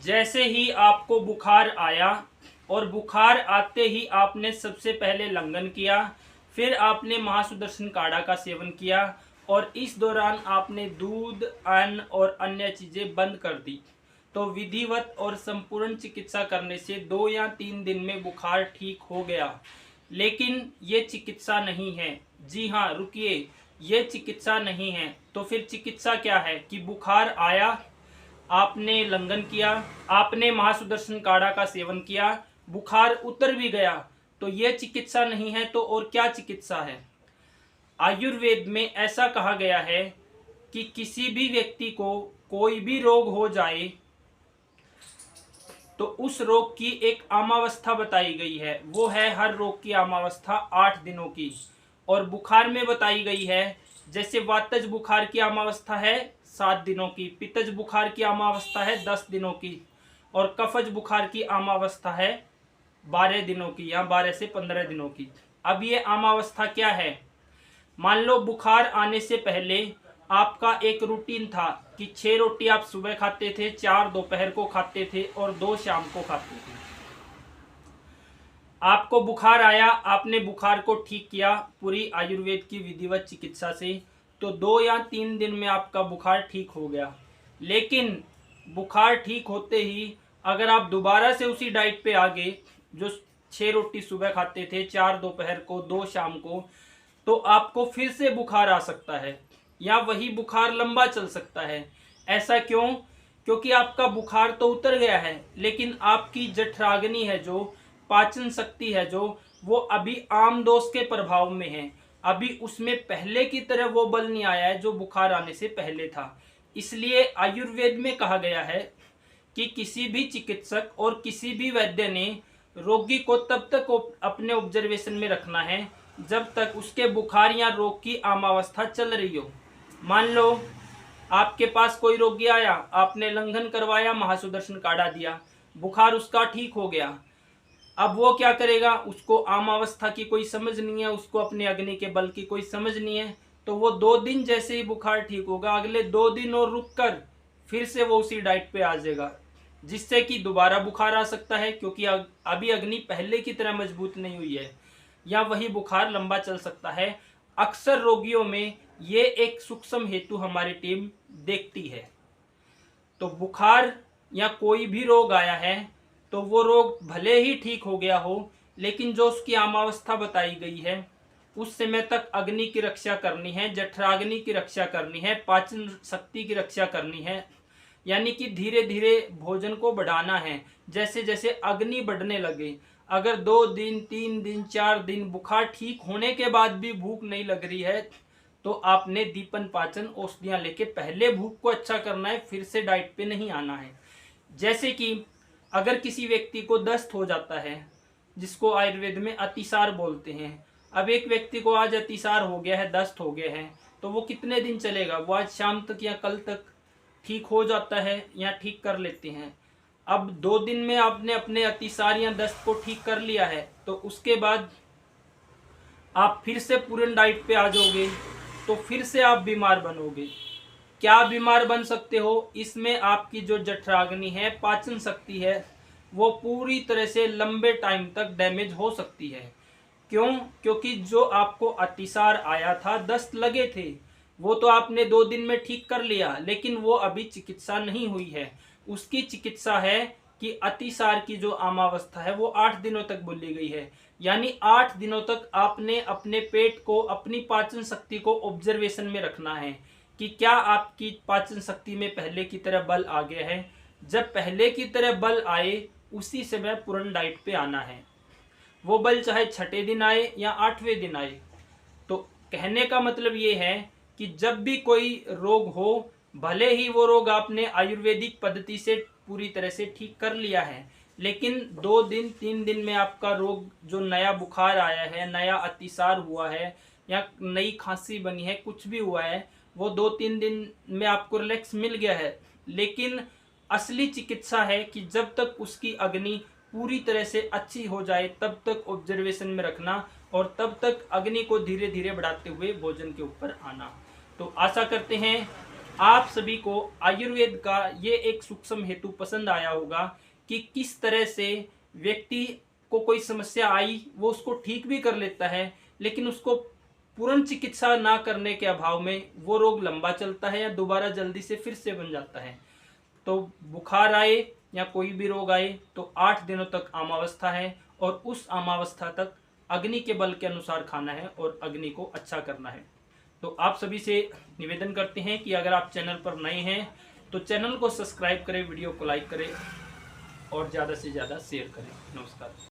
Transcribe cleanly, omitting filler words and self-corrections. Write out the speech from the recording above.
जैसे ही आपको बुखार आया और बुखार आते ही आपने सबसे पहले लंघन किया, फिर आपने महासुदर्शन काढ़ा का सेवन किया और इस दौरान आपने दूध, अन्न और अन्य चीज़ें बंद कर दी, तो विधिवत और संपूर्ण चिकित्सा करने से 2 या 3 दिन में बुखार ठीक हो गया। लेकिन ये चिकित्सा नहीं है। जी हाँ, रुकिए, ये चिकित्सा नहीं है। तो फिर चिकित्सा क्या है कि बुखार आया, आपने लंघन किया, आपने महासुदर्शन काढ़ा का सेवन किया, बुखार उतर भी गया, तो ये चिकित्सा नहीं है। तो और क्या चिकित्सा है? आयुर्वेद में ऐसा कहा गया है कि किसी भी व्यक्ति को कोई भी रोग हो जाए तो उस रोग की एक आमावस्था बताई गई है, वो है हर रोग की आमावस्था 8 दिनों की। और बुखार में बताई गई है, जैसे वातज बुखार की आमावस्था है 7 दिनों की, पित्तज बुखार की आमावस्था है 10 दिनों की, और कफज बुखार की आमावस्था है 12 दिनों की या 12 से 15 दिनों की। अब ये आमावस्था क्या है? मान लो बुखार आने से पहले आपका एक रूटीन था कि 6 रोटी आप सुबह खाते थे, 4 दोपहर को खाते थे और 2 शाम को खाते थे। आपको बुखार आया, आपने बुखार को ठीक किया पूरी आयुर्वेद की विधिवत चिकित्सा से, तो 2 या 3 दिन में आपका बुखार ठीक हो गया। लेकिन बुखार ठीक होते ही अगर आप दोबारा से उसी डाइट पे आ गए, जो 6 रोटी सुबह खाते थे, 4 दोपहर को, 2 शाम को, तो आपको फिर से बुखार आ सकता है या वही बुखार लंबा चल सकता है। ऐसा क्यों? क्योंकि आपका बुखार तो उतर गया है, लेकिन आपकी जठराग्नि है, जो पाचन शक्ति है, जो वो अभी आम दोष के प्रभाव में है। अभी उसमें पहले की तरह वो बल नहीं आया है जो बुखार आने से पहले था। इसलिए आयुर्वेद में कहा गया है कि किसी भी चिकित्सक और किसी भी वैद्य ने रोगी को तब तक अपने ऑब्जर्वेशन में रखना है जब तक उसके बुखार या रोग की आमावस्था चल रही हो। मान लो आपके पास कोई रोगी आया, आपने लंघन करवाया, महासुदर्शन काढ़ा दिया, बुखार उसका ठीक हो गया। अब वो क्या करेगा? उसको आमावस्था की कोई समझ नहीं है, उसको अपने अग्नि के बल की कोई समझ नहीं है, तो वो 2 दिन जैसे ही बुखार ठीक होगा, अगले 2 दिन और रुक कर फिर से वो उसी डाइट पे आ जाएगा, जिससे कि दोबारा बुखार आ सकता है, क्योंकि अभी अग्नि पहले की तरह मजबूत नहीं हुई है, या वही बुखार लंबा चल सकता है। अक्सर रोगियों में ये एक सूक्ष्म हेतु हमारी टीम देखती है। तो बुखार या कोई भी रोग आया है, तो वो रोग भले ही ठीक हो गया हो, लेकिन जो उसकी आमावस्था बताई गई है, उस समय तक अग्नि की रक्षा करनी है, जठराग्नि की रक्षा करनी है, पाचन शक्ति की रक्षा करनी है। यानी कि धीरे धीरे भोजन को बढ़ाना है। जैसे जैसे अग्नि बढ़ने लगे, अगर 2 दिन, 3 दिन, 4 दिन बुखार ठीक होने के बाद भी भूख नहीं लग रही है, तो आपने दीपन पाचन औषधियां लेके पहले भूख को अच्छा करना है, फिर से डाइट पे नहीं आना है। जैसे कि अगर किसी व्यक्ति को दस्त हो जाता है, जिसको आयुर्वेद में अतिसार बोलते हैं, अब एक व्यक्ति को आज अतिसार हो गया है, दस्त हो गया है, तो वो कितने दिन चलेगा? वो आज शाम तक या कल तक ठीक हो जाता है या ठीक कर लेते हैं। अब 2 दिन में आपने अपने अतिसार या दस्त को ठीक कर लिया है, तो उसके बाद आप फिर से पूर्ण डाइट पे आ जाओगे, तो फिर से आप बीमार बनोगे। क्या बीमार बन सकते हो? इसमें आपकी जो जठराग्नि है, पाचन शक्ति है, वो पूरी तरह से लंबे टाइम तक डैमेज हो सकती है। क्यों? क्योंकि जो आपको अतिसार आया था, दस्त लगे थे, वो तो आपने 2 दिन में ठीक कर लिया, लेकिन वो अभी चिकित्सा नहीं हुई है। उसकी चिकित्सा है कि अतिसार की जो आमावस्था है वो 8 दिनों तक बोली गई है। यानी 8 दिनों तक आपने अपने पेट को, अपनी पाचन शक्ति को ऑब्जर्वेशन में रखना है कि क्या आपकी पाचन शक्ति में पहले की तरह बल आ गया है। जब पहले की तरह बल आए, उसी समय पूर्ण डाइट पे आना है। वो बल चाहे 6ठे दिन आए या 8वें दिन आए। तो कहने का मतलब ये है कि जब भी कोई रोग हो, भले ही वो रोग आपने आयुर्वेदिक पद्धति से पूरी तरह से ठीक कर लिया है, लेकिन 2 दिन 3 दिन में आपका रोग, जो नया बुखार आया है, नया अतिसार हुआ है या नई खांसी बनी है, कुछ भी हुआ है, वो 2-3 दिन में आपको रिलैक्स मिल गया है। लेकिन असली चिकित्सा है कि जब तक उसकी अग्नि पूरी तरह से अच्छी हो जाए, तब तक ऑब्जर्वेशन में रखना और तब तक अग्नि को धीरे धीरे बढ़ाते हुए भोजन के ऊपर आना। तो आशा करते हैं आप सभी को आयुर्वेद का ये एक सूक्ष्म हेतु पसंद आया होगा कि किस तरह से व्यक्ति को कोई समस्या आई वो उसको ठीक भी कर लेता है, लेकिन उसको पूर्ण चिकित्सा ना करने के अभाव में वो रोग लंबा चलता है या दोबारा जल्दी से फिर से बन जाता है। तो बुखार आए या कोई भी रोग आए तो 8 दिनों तक आमावस्था है, और उस आमावस्था तक अग्नि के बल के अनुसार खाना है और अग्नि को अच्छा करना है। तो आप सभी से निवेदन करते हैं कि अगर आप चैनल पर नए हैं तो चैनल को सब्सक्राइब करें, वीडियो को लाइक करें और ज़्यादा से ज़्यादा शेयर करें। नमस्कार।